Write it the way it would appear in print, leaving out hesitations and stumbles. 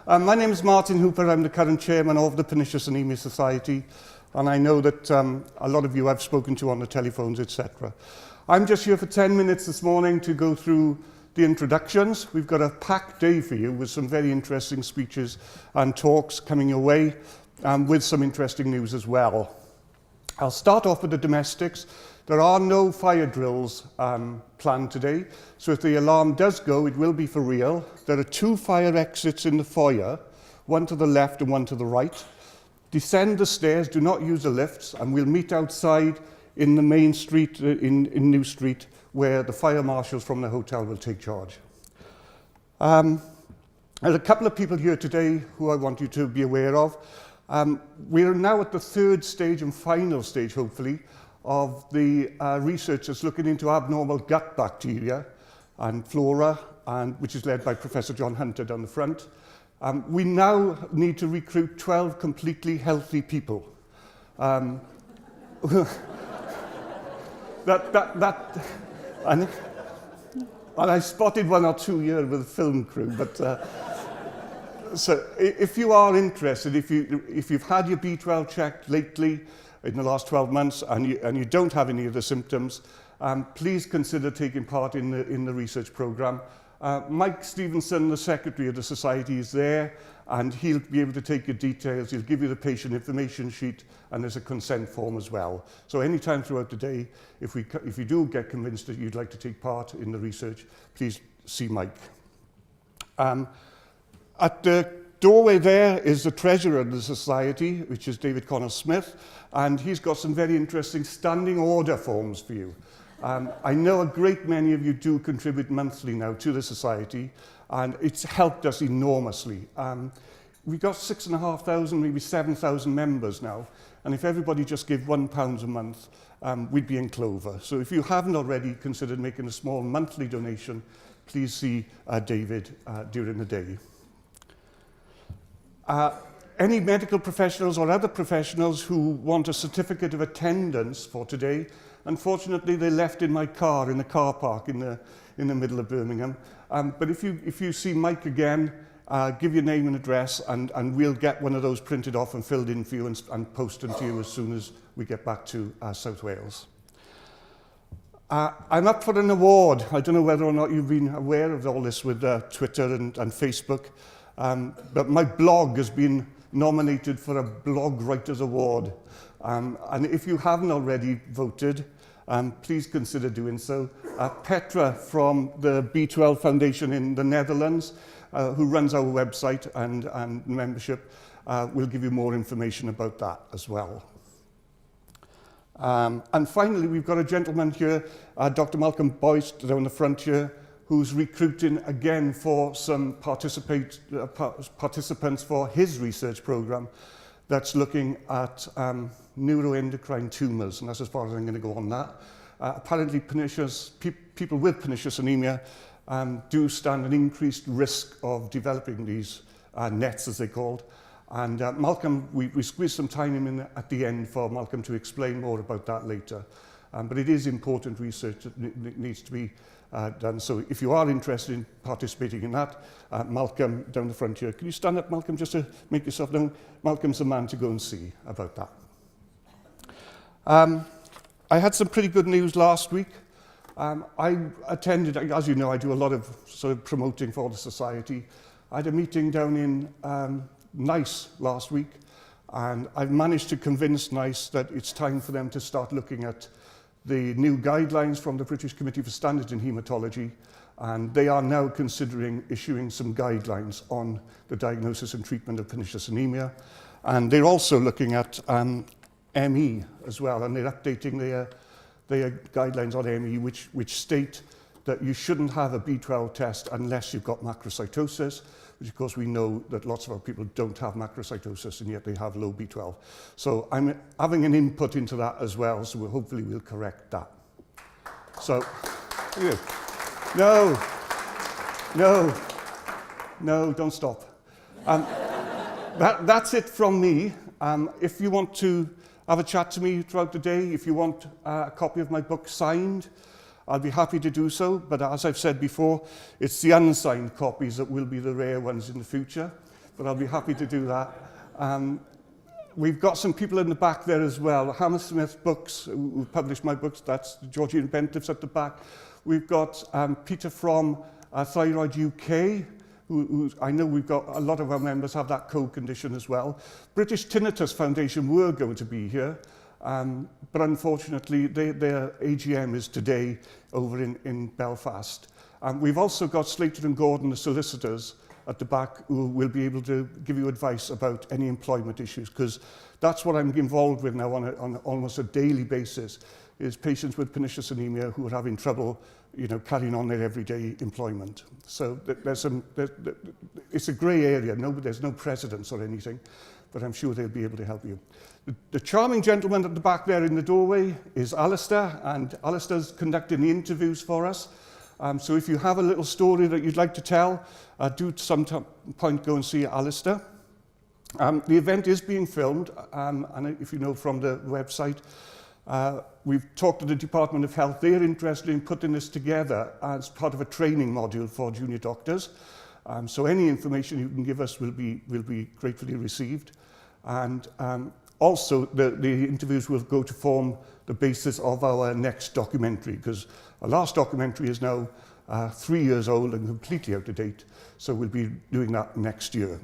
My name is Martyn Hooper. I'm the current chairman of the Pernicious Anaemia Society, and I know that a lot of you I've spoken to on the telephones, etc. I'm just here for 10 minutes this morning to go through the introductions. We've got a packed day for you with some very interesting speeches and talks coming your way, with some interesting news as well. I'll start off with the domestics. There are no fire drills planned today, so if the alarm does go, it will be for real. There are 2 fire exits in the foyer, one to the left and one to the right. Descend the stairs, do not use the lifts, and we'll meet outside in the main street, in New Street, where the fire marshals from the hotel will take charge. There's a couple of people here today who I want you to be aware of. We're now at the 3rd stage and final stage, hopefully, of the research that's looking into abnormal gut bacteria and flora, which is led by Professor John Hunter down the front. We now need to recruit 12 completely healthy people. And I spotted 1 or 2 here with the film crew, but so if you are interested, if you've had your B12 checked lately in the last 12 months and you don't have any of the symptoms, please consider taking part in the research program. Mike Stevenson, the secretary of the society, is there, and he'll be able to take your details. He'll give you the patient information sheet, and there's a consent form as well. So anytime throughout the day, if you do get convinced that you'd like to take part in the research, please see Mike. At the doorway there is the treasurer of the society, which is David Connor-Smith, and he's got some very interesting standing order forms for you. I know a great many of you do contribute monthly now to the society, and it's helped us enormously. We've got 6,500, maybe 7,000 members now, and if everybody just gave £1 a month, we'd be in clover. So if you haven't already considered making a small monthly donation, please see David during the day. Any medical professionals or other professionals who want a certificate of attendance for today, unfortunately they left in my car in the car park in the middle of Birmingham. But if you see Mike again, give your name and address, and we'll get one of those printed off and filled in for you and post them to you as soon as we get back to South Wales. I'm up for an award. I don't know whether or not you've been aware of all this with Twitter and Facebook. But my blog has been nominated for a Blog Writers Award. And if you haven't already voted, please consider doing so. Petra from the B12 Foundation in the Netherlands, who runs our website and membership, will give you more information about that as well. And finally, we've got a gentleman here, Dr. Malcolm Boyce, down the front here, who's recruiting again for some participants for his research program that's looking at neuroendocrine tumours, and that's as far as I'm going to go on that. Apparently, people with pernicious anemia do stand an increased risk of developing these NETs, as they're called. And Malcolm, we squeezed some time in at the end for Malcolm to explain more about that later. But it is important research that needs to be done. So if you are interested in participating in that, Malcolm down the front here. Can you stand up, Malcolm, just to make yourself known? Malcolm's the man to go and see about that. I had some pretty good news last week. I attended, as you know, I do a lot of sort of promoting for the society. I had a meeting down in Nice last week, and I've managed to convince Nice that it's time for them to start looking at the new guidelines from the British Committee for Standards in Haematology, and they are now considering issuing some guidelines on the diagnosis and treatment of pernicious anemia. And they're also looking at ME as well, and they're updating their guidelines on ME, which state that you shouldn't have a B12 test unless you've got macrocytosis, which of course we know that lots of our people don't have macrocytosis and yet they have low B12. So I'm having an input into that as well, so hopefully we'll correct that. So, yeah. No, don't stop. That's it from me. If you want to have a chat to me throughout the day, if you want a copy of my book signed, I'll be happy to do so, but as I've said before, it's the unsigned copies that will be the rare ones in the future. but I'll be happy to do that. We've got some people in the back there as well. Hammersmith Books, who published my books, that's Georgina Bentiff's at the back. We've got Peter from Thyroid UK, who I know we've got a lot of our members have that co-condition as well. British Tinnitus Foundation were going to be here, but unfortunately their AGM is today over in Belfast. We've also got Slater and Gordon, the solicitors, at the back, who will be able to give you advice about any employment issues, because that's what I'm involved with now on almost a daily basis, is patients with pernicious anemia who are having trouble, you know, carrying on their everyday employment. So it's a grey area. There's no precedence or anything, but I'm sure they'll be able to help you. The charming gentleman at the back there in the doorway is Alistair, and Alistair's conducting the interviews for us. So if you have a little story that you'd like to tell, do at some point go and see Alistair. The event is being filmed, and if you know from the website, we've talked to the Department of Health. They're interested in putting this together as part of a training module for junior doctors. So any information you can give us will be gratefully received. And also, the interviews will go to form the basis of our next documentary, because our last documentary is now 3 years old and completely out of date. So we'll be doing that next year.